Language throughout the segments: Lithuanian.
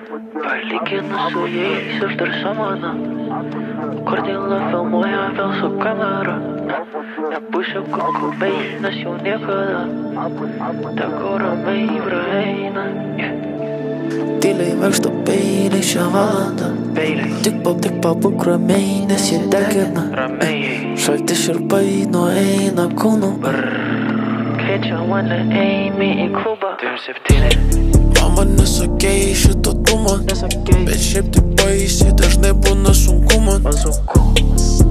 Palyginus su jais aš dar samana. Kordilą filmuoja vėl su kamera. Nepūšiu kukubai, nes jau niekada teko ramiai praeina. Tyliai vaikšto peiliai šią valandą. Tik pabūk ramiai, nes jie degina. Šaltis širpai nueina kūnu. Kviečia mane eimi į klubą. 27. Mama nesakei šito tumo, bet šiaip tai baisiai dažnai būna sunkumas.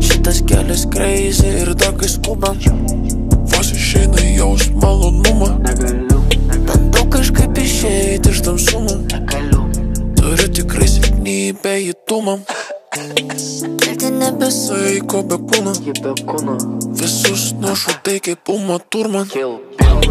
Šitas kelias crazy ir dar kai skubam, vos išeina jaus malonumą. Bandau kažkaip išeiti iš tamsumo, turiu tikrai silpnybę įtumam. Kelti nebesaiko be kūno, visus nušutai kaip Uma Thurman.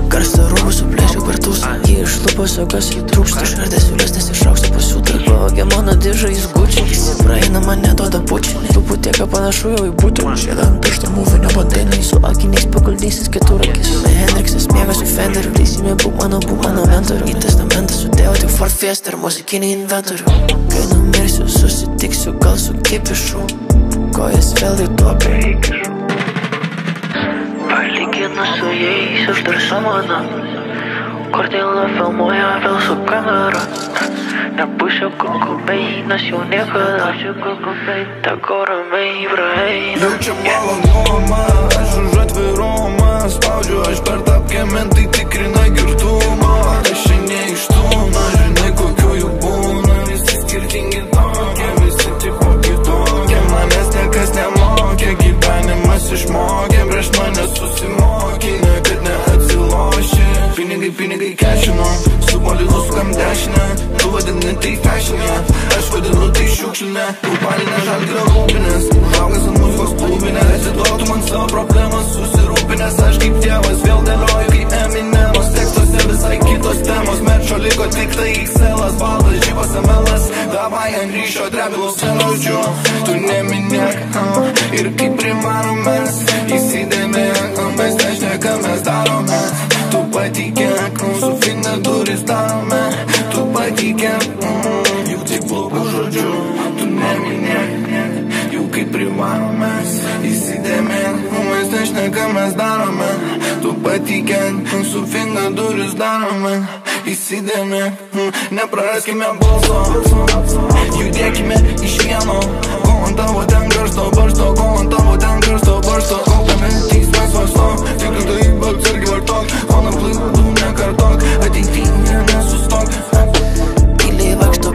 Karstą rūbų suplėšiu per tūsą, jį iš lūpos jogas įtrūksta. Šardės siūlesnis išauksta pasiūtrą, pavogė mano diržą į Gucci. Visi praeina man neduoda bučinį, tu putieka panašu jau į būtų. Šėda ant piršto mūvinio bandėnai, su akiniais pakuldysis keturakis. Hendriksas miega su Fenderiu, teisime būk mano mentoriu. Į testamentą sudėjau tik Ford Fiesta ir muzikinį inventorių. Kai numirsiu, susitiksiu gal su kipišu, kojas vėl į duobę įkišu. Palyginus su jais aš dar samana. Kordilą filmuoja vėl su kamera. Nepūšiu kukubai, nes jau niekada teko ramiai praeina. Jaučia malonumą, aš už atvirumą. Spaudžiu aš per tapkėmen, tai tikrina girtumą. Aš ne iš tūno, žinai kokių jų būna. Visi skirtingi tokie, visi tipo kitokie. Manęs niekas nemokė, gyvenimas išmokė. Prieš mane susimokė, niekad neatsilošė. Pinigai kešino, su bolidu sukam dešinę. Tu vadini tai fashionė, aš vadinu tai šiukšlinė. Rūpalinė žalgirio rūpinės, užaugęs ant muzikos klubinės. Atiduotų man savo problemas, susirūpinęs. Aš kaip tėvas vėl dėlioju kaip Eminemas. Tekstuose visai kitos temos, merčio liko tik tai XL-as. Baldas, žyvas ML-as, davai ant ryšio drebilus selaužiu. Tu neminėk, ir kaip primarom mes įsidėmėk, mes nešnekam, mes darome. Tu patikėk, mūsų finne duris darome. Tu patikėk, juk tik blogų žodžių. Tu neminėk, juk kaip privarom mes įsidėmėk, mes nešnekam, mes darome. Tu patikėk, mūsų finne duris darome. Įsidėmėk, nepraraskime balso, judėkime iš vieno. Kol ant tavo ten garsto barsto, kol ant tavo ten garsto barsto. Kaupiame teismės varsto, tikrai atsargiai vartok. Mano klaidų nekartok, ateityje nesustok. Tyliai vaikšto